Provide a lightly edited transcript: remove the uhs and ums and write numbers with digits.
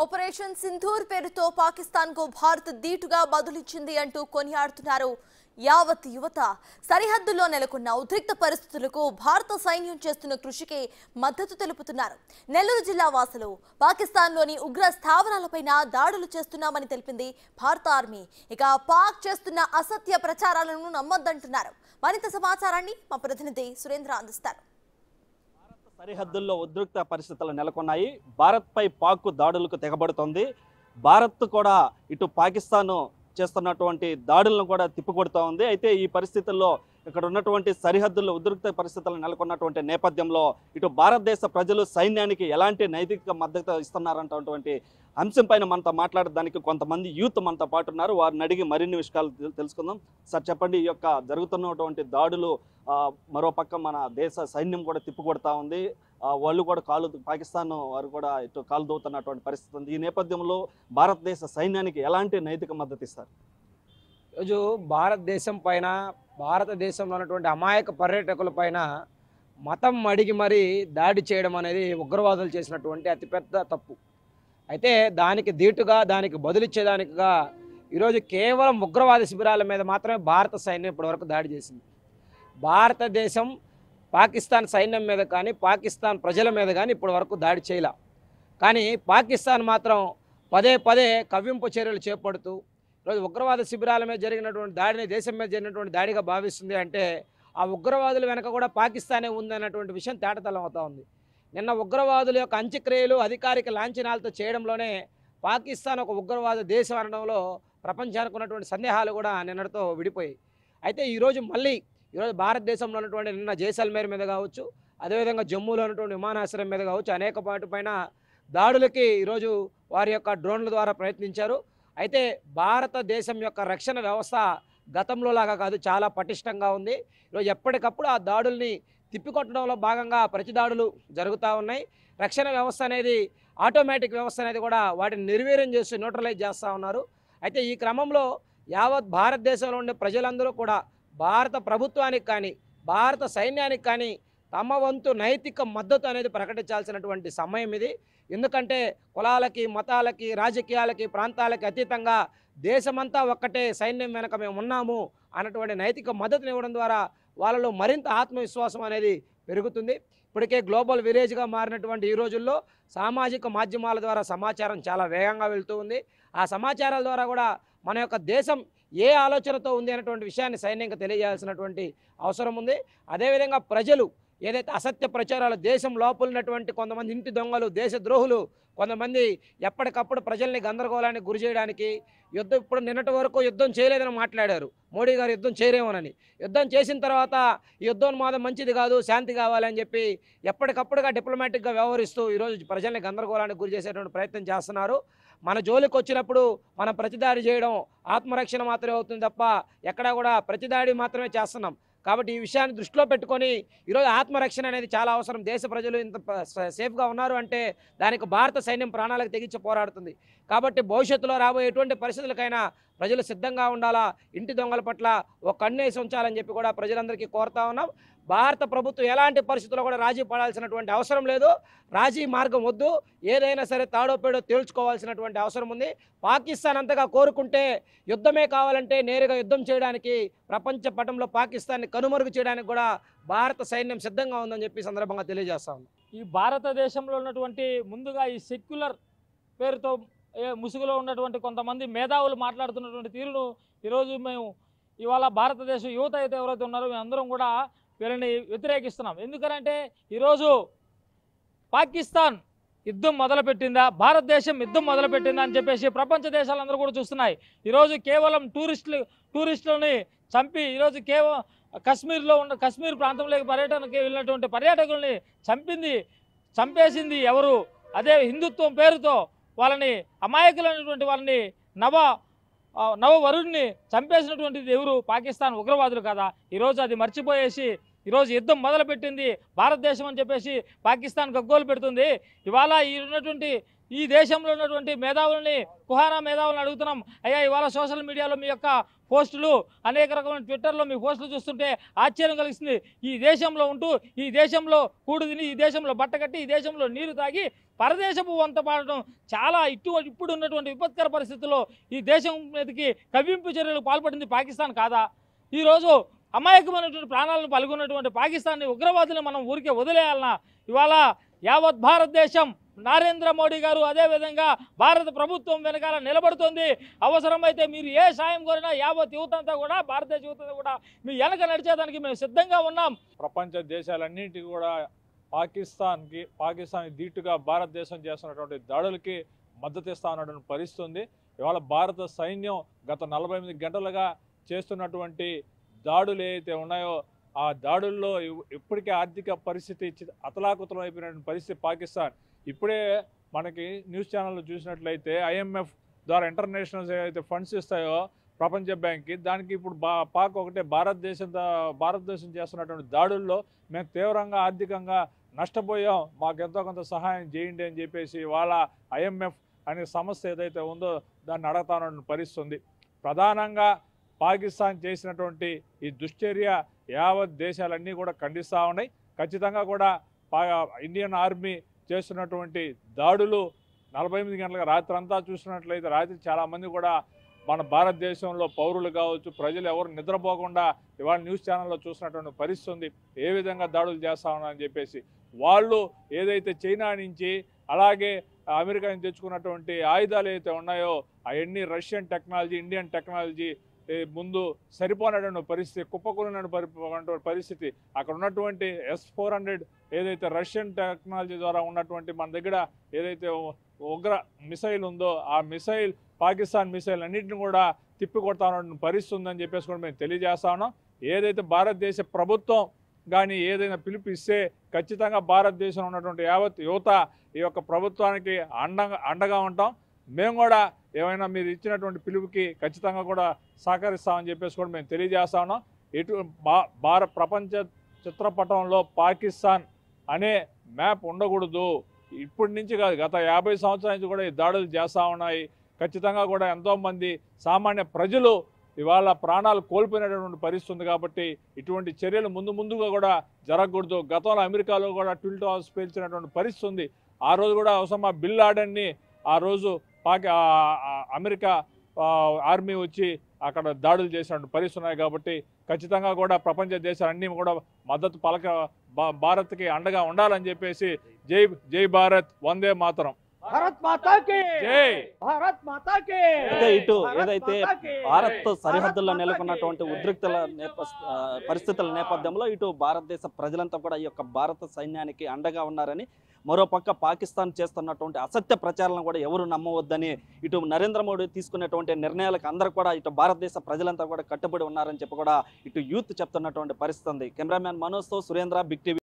Operation Sindoor పేరుతో పాకిస్తాన్ కు భారత్ దీటుగా బదులిచ్చింది అంటూ కొనియాడుతున్నారు యావత్ యువత. సరిహద్దుల్లో నెలకొన్న ఉద్రిక్త పరిస్థితులకు భారత సైన్యం చేస్తున్న కృషికి మద్దతు తెలుపుతున్నారు. నెల్లూరు జిల్లా వాసులు పాకిస్తాన్లోని ఉగ్ర స్థావరాలపైన దాడులు చేస్తున్నామని తెలిపింది భారత ఆర్మీ. ఇక పాక్ చేస్తున్న అసత్య ప్రచారాలను నమ్మొద్దంటున్నారు. మరింత సమాచారాన్ని మా ప్రతినిధి సురేంద్ర అందిస్తారు. సరిహద్దుల్లో ఉద్రిక్త పరిస్థితులు నెలకొన్నాయి. భారత్పై పాక్ దాడులకు తెగబడుతోంది. భారత్ కూడా ఇటు పాకిస్తాన్ చేస్తున్నటువంటి దాడులను కూడా తిప్పికొడుతూ ఉంది. అయితే ఈ పరిస్థితుల్లో ఇక్కడ ఉన్నటువంటి సరిహద్దుల్లో ఉద్రిక్త పరిస్థితులు నెలకొన్నటువంటి నేపథ్యంలో ఇటు భారతదేశ ప్రజలు సైన్యానికి ఎలాంటి నైతిక మద్దతు ఇస్తున్నారంటటువంటి అంశం పైన మనతో మాట్లాడడానికి కొంతమంది యూత్ మనతో పాటు ఉన్నారు. వారిని అడిగి మరిన్ని విషయాలు తెలుసుకుందాం. సార్ చెప్పండి, ఈ యొక్క జరుగుతున్నటువంటి దాడులు మరోపక్క మన దేశ సైన్యం కూడా తిప్పికొడతా ఉంది. వాళ్ళు కూడా పాకిస్తాన్ వారు కూడా ఇటు కాలు దూవుతున్నటువంటి పరిస్థితి ఉంది. ఈ నేపథ్యంలో భారతదేశ సైన్యానికి ఎలాంటి నైతిక మద్దతు ఇస్తారు? ఈరోజు భారతదేశం పైన, భారతదేశంలో ఉన్నటువంటి అమాయక పర్యాటకుల పైన మతం అడిగి మరీ దాడి చేయడం అనేది ఉగ్రవాదులు చేసినటువంటి అతిపెద్ద తప్పు. అయితే దానికి ధీటుగా, దానికి బదులిచ్చేదానికిగా ఈరోజు కేవలం ఉగ్రవాద శిబిరాల మీద మాత్రమే భారత సైన్యం ఇప్పటివరకు దాడి చేసింది. భారతదేశం పాకిస్తాన్ సైన్యం మీద కానీ, పాకిస్తాన్ ప్రజల మీద కానీ ఇప్పటివరకు దాడి చేయలే. కానీ పాకిస్తాన్ మాత్రం పదే పదే కవ్వింపు చర్యలు చేపడుతూ ఈరోజు ఉగ్రవాద శిబిరాల మీద జరిగినటువంటి దాడిని దేశం మీద జరిగినటువంటి దాడిగా భావిస్తుంది. అంటే ఆ ఉగ్రవాదుల వెనక కూడా పాకిస్తానే ఉందన్నటువంటి విషయం తేటతెల్లం అవుతా ఉంది. నిన్న ఉగ్రవాదుల యొక్క అంత్యక్రియలు అధికారిక లాంఛనాలతో చేయడంలోనే పాకిస్తాన్ ఒక ఉగ్రవాద దేశం అనడంలో ప్రపంచానికి ఉన్నటువంటి సందేహాలు కూడా నిన్నటితో విడిపోయాయి. అయితే ఈరోజు భారతదేశంలో ఉన్నటువంటి నిన్న జైసల్మేర్ మీద కావచ్చు, అదేవిధంగా జమ్మూలో ఉన్నటువంటి విమానాశ్రయం మీద కావచ్చు, అనేక వాటి పైన దాడులకి ఈరోజు వారి యొక్క డ్రోన్ల ద్వారా ప్రయత్నించారు. అయితే భారతదేశం యొక్క రక్షణ వ్యవస్థ గతంలో లాగా కాదు, చాలా పటిష్టంగా ఉంది. ఈరోజు ఎప్పటికప్పుడు ఆ దాడుల్ని తిప్పికొట్టడంలో భాగంగా ప్రతిదాడులు జరుగుతూ ఉన్నాయి. రక్షణ వ్యవస్థ అనేది, ఆటోమేటిక్ వ్యవస్థ అనేది కూడా వాటిని నిర్వీర్యం చేసి న్యూట్రలైజ్ చేస్తూ ఉన్నారు. అయితే ఈ క్రమంలో యావత్ భారతదేశంలో ఉండే ప్రజలందరూ కూడా భారత ప్రభుత్వానికి కానీ, భారత సైన్యానికి కానీ తమ వంతు నైతిక మద్దతు అనేది ప్రకటించాల్సినటువంటి సమయం ఇది. ఎందుకంటే కులాలకి, మతాలకి, రాజకీయాలకి, ప్రాంతాలకి అతీతంగా దేశమంతా ఒక్కటే, సైన్యం వెనక మేము ఉన్నాము అన్నటువంటి నైతిక మద్దతుని ఇవ్వడం ద్వారా వాళ్ళలో మరింత ఆత్మవిశ్వాసం అనేది పెరుగుతుంది. ఇప్పటికే గ్లోబల్ విలేజ్గా మారినటువంటి ఈ రోజుల్లో సామాజిక మాధ్యమాల ద్వారా సమాచారం చాలా వేగంగా వెళ్తూ ఉంది. ఆ సమాచారాల ద్వారా కూడా మన యొక్క దేశం ఏ ఆలోచనతో ఉంది అనేటువంటి విషయాన్ని సైన్యంగా తెలియజేయాల్సినటువంటి అవసరం ఉంది. అదేవిధంగా ప్రజలు ఏదైతే అసత్య ప్రచారాలు, దేశం లోపల ఉన్నటువంటి కొంతమంది ఇంటి దొంగలు, దేశద్రోహులు కొంతమంది ఎప్పటికప్పుడు ప్రజల్ని గందరగోళానికి గురి చేయడానికి ఇప్పుడు నిన్నటి వరకు యుద్ధం చేయలేదని మాట్లాడారు. మోడీ గారు యుద్ధం చేయరేమోనని. యుద్ధం చేసిన తర్వాత ఈ యుద్ధోన్మాదం మంచిది కాదు, శాంతి కావాలని చెప్పి ఎప్పటికప్పుడుగా డిప్లొమాటిక్గా వ్యవహరిస్తూ ఈరోజు ప్రజల్ని గందరగోళానికి గురి చేసేటువంటి ప్రయత్నం చేస్తున్నారు. మన జోలికి వచ్చినప్పుడు మనం ప్రతిదాడి చేయడం ఆత్మరక్షణ మాత్రమే అవుతుంది తప్ప ఎక్కడా కూడా ప్రతిదాడి మాత్రమే చేస్తున్నాం. కాబట్టి ఈ విషయాన్ని దృష్టిలో పెట్టుకొని ఈరోజు ఆత్మరక్షణ అనేది చాలా అవసరం. దేశ ప్రజలు ఇంత సేఫ్గా ఉన్నారు అంటే దానికి భారత సైన్యం ప్రాణాలకు తెగించి పోరాడుతుంది. కాబట్టి భవిష్యత్తులో రాబోయే ఎటువంటి పరిస్థితులకైనా ప్రజలు సిద్ధంగా ఉండాలా, ఇంటి దొంగల పట్ల ఒక కన్నేసి ఉంచాలని చెప్పి కూడా ప్రజలందరికీ కోరుతా ఉన్నాం. భారత ప్రభుత్వం ఎలాంటి పరిస్థితుల్లో కూడా రాజీ పడాల్సినటువంటి అవసరం లేదు. రాజీ మార్గం వద్దు. ఏదైనా సరే తాడో పేడో తేల్చుకోవాల్సినటువంటి అవసరం ఉంది. పాకిస్తాన్ అంతగా కోరుకుంటే యుద్ధమే కావాలంటే నేరుగా యుద్ధం చేయడానికి, ప్రపంచ పటంలో పాకిస్తాన్ని కనుమరుగు చేయడానికి కూడా భారత సైన్యం సిద్ధంగా ఉందని చెప్పి సందర్భంగా తెలియజేస్తా ఉన్నాం. ఈ భారతదేశంలో ఉన్నటువంటి ముందుగా ఈ సెక్యులర్ పేరుతో ముసుగులో ఉన్నటువంటి కొంతమంది మేధావులు మాట్లాడుతున్నటువంటి తీరును ఈరోజు మేము ఇవాళ భారతదేశ యువత అయితే ఎవరైతే ఉన్నారో మేమందరం కూడా వీళ్ళని వ్యతిరేకిస్తున్నాం. ఎందుకంటే ఈరోజు పాకిస్తాన్ యుద్ధం మొదలుపెట్టిందా, భారతదేశం యుద్ధం మొదలుపెట్టిందా అని చెప్పేసి ప్రపంచ దేశాలందరూ కూడా చూస్తున్నాయి. ఈరోజు కేవలం టూరిస్టులని చంపి ఈరోజు కేవలం కశ్మీర్ ప్రాంతంలోకి పర్యటనకి వెళ్ళినటువంటి పర్యాటకుల్ని చంపేసింది ఎవరు? అదే హిందుత్వం పేరుతో వాళ్ళని, అమాయకులైనటువంటి వాళ్ళని, నవవరుణ్ణి చంపేసినటువంటిది ఎవరు? పాకిస్తాన్ ఉగ్రవాదులు కదా. ఈరోజు అది మర్చిపోయేసి ఈరోజు యుద్ధం మొదలుపెట్టింది భారతదేశం అని చెప్పేసి పాకిస్తాన్ గగ్గోలు పెడుతుంది. ఇవాళ ఈ ఉన్నటువంటి ఈ దేశంలో ఉన్నటువంటి మేధావులని కుహానా మేధావులను అడుగుతున్నాం, అయ్యా ఇవాళ సోషల్ మీడియాలో మీ యొక్క పోస్టులు అనేక రకమైన ట్విట్టర్లో మీ పోస్టులు చూస్తుంటే ఆశ్చర్యం కలిగిస్తుంది. ఈ దేశంలో ఉంటూ ఈ దేశంలో కూడు తిని ఈ దేశంలో బట్టకట్టి ఈ దేశంలో నీరు తాగి పరదేశపు వంత పాడటం చాలా ఇప్పుడు ఉన్నటువంటి విపత్కర పరిస్థితుల్లో ఈ దేశం మీదకి కవ్వింపు చర్యలు పాల్పడింది పాకిస్తాన్ కాదా? ఈరోజు అమాయకమైనటువంటి ప్రాణాలను పాల్గొన్నటువంటి పాకిస్తాన్ని ఉగ్రవాదులను మనం ఊరికే వదిలేయాలన్నా? ఇవాళ యావత్ భారతదేశం నరేంద్ర మోడీ గారు అదేవిధంగా భారత ప్రభుత్వం వెనకాల నిలబడుతుంది. అవసరమైతే మీరు ఏ సాయం కోరినా యావత్ యువత అంతా కూడా భారతదేశ యువత కూడా మీ వెనక నడిచేదానికి మేము సిద్ధంగా ఉన్నాం. ప్రపంచ దేశాలన్నింటికి కూడా పాకిస్తాన్ ధీటుగా భారతదేశం చేస్తున్నటువంటి దాడులకి మద్దతు ఇస్తా ఉన్నటువంటి పరిస్థితి. ఇవాళ భారత సైన్యం గత 48 గంటలుగా చేస్తున్నటువంటి దాడులు ఏవైతే ఉన్నాయో ఆ దాడుల్లో ఇప్పటికే ఆర్థిక పరిస్థితి అతలాకుతలం అయిపోయినటువంటి పరిస్థితి పాకిస్తాన్. ఇప్పుడే మనకి న్యూస్ ఛానల్లో చూసినట్లయితే IMF ద్వారా ఇంటర్నేషనల్ ఏవైతే ఫండ్స్ ఇస్తాయో ప్రపంచ బ్యాంక్కి, దానికి ఇప్పుడు పాక్ ఒకటే భారతదేశం చేస్తున్నటువంటి దాడుల్లో మేము తీవ్రంగా ఆర్థికంగా నష్టపోయాం, మాకు ఎంతో కొంత సహాయం చేయండి అని చెప్పేసి వాళ్ళ IMF అనే సంస్థ ఏదైతే ఉందో దాన్ని అడగతానన్న పరిస్థితి. ప్రధానంగా పాకిస్తాన్ చేసినటువంటి ఈ దుశ్చర్య యావత్ దేశాలన్నీ కూడా ఖండిస్తూ ఉన్నాయి. ఖచ్చితంగా కూడా ఇండియన్ ఆర్మీ చేస్తున్నటువంటి దాడులు 48 గంటలుగా రాత్రి అంతా చూసినట్లయితే రాత్రి చాలామంది కూడా మన భారతదేశంలో పౌరులు కావచ్చు ప్రజలు ఎవరు నిద్రపోకుండా ఇవాళ న్యూస్ ఛానల్లో చూసినటువంటి పరిస్థితి ఉంది. ఏ విధంగా దాడులు చేస్తా ఉన్నారని చెప్పేసి వాళ్ళు ఏదైతే చైనా నుంచి అలాగే అమెరికా నుంచి తెచ్చుకున్నటువంటి ఆయుధాలు ఏవైతే ఉన్నాయో అవన్నీ రష్యన్ టెక్నాలజీ ఇండియన్ టెక్నాలజీ ముందు సరిపోనటువంటి పరిస్థితి, కుప్పకూలినటువంటి పరిస్థితి. అక్కడ ఉన్నటువంటి S-400 ఏదైతే రష్యన్ టెక్నాలజీ ద్వారా ఉన్నటువంటి మన దగ్గర ఏదైతే ఉగ్ర మిసైల్ ఉందో ఆ మిసైల్ పాకిస్తాన్ మిసైల్ అన్నింటిని కూడా తిప్పికొడతానటువంటి పరిస్థితి ఉందని చెప్పేసి కూడా మేము తెలియజేస్తా ఉన్నాం. ఏదైతే భారతదేశ ప్రభుత్వం కానీ ఏదైనా పిలుపు ఇస్తే ఖచ్చితంగా భారతదేశంలో ఉన్నటువంటి యావత్ యువత ఈ యొక్క ప్రభుత్వానికి అండగా ఉంటాం. మేము కూడా ఏమైనా మీరు ఇచ్చినటువంటి పిలుపుకి ఖచ్చితంగా కూడా సహకరిస్తామని చెప్పేసి కూడా మేము తెలియజేస్తా ఉన్నాం. ప్రపంచ చిత్రపటంలో పాకిస్తాన్ అనే మ్యాప్ ఉండకూడదు. ఇప్పటి నుంచి కాదు, గత 50 సంవత్సరాల నుంచి కూడా ఈ దాడులు చేస్తూ ఉన్నాయి. ఖచ్చితంగా కూడా ఎంతోమంది సామాన్య ప్రజలు ఇవాళ ప్రాణాలు కోల్పోయినటువంటి పరిస్థితి ఉంది. కాబట్టి ఇటువంటి చర్యలు ముందుగా కూడా జరగకూడదు. గతంలో అమెరికాలో కూడా ట్విన్ టవర్స్ పేల్చినటువంటి పరిస్థితి ఉంది. ఆ రోజు కూడా ఒసామా బిన్ లాడెన్ని ఆ రోజు అమెరికా ఆర్మీ వచ్చి అక్కడ దాడులు చేసినటువంటి పరిస్థితి ఉన్నాయి. కాబట్టి ఖచ్చితంగా కూడా ప్రపంచ దేశాలన్నీ కూడా మద్దతు భారత్కి అండగా ఉండాలని చెప్పేసి జై భారత్, వందే మాతరం. భారత్ మాతాకి జై. భారత్ మాతాకి. అయితే ఇటు ఏదైతే భారత్ సరిహద్దుల్లో నెలకొన్నటువంటి ఉద్రిక్తల పరిస్థితుల నేపథ్యంలో ఇటు భారతదేశ ప్రజలంతా కూడా ఈ యొక్క భారత సైన్యానికి అండగా ఉన్నారని, మరోపక్క పాకిస్తాన్ చేస్తున్నటువంటి అసత్య ప్రచారాలను కూడా ఎవరు నమ్మవద్దని ఇటు నరేంద్ర మోడీ తీసుకున్నటువంటి నిర్ణయాలకు అందరూ కూడా ఇటు భారతదేశ ప్రజలంతా కూడా కట్టుబడి ఉన్నారని చెప్పి కూడా ఇటు యూత్ చెప్తున్నటువంటి పరిస్థితి ఉంది. కెమెరామ్యాన్ మనోజ్తో సురేంద్ర, బిగ్ టీవీ.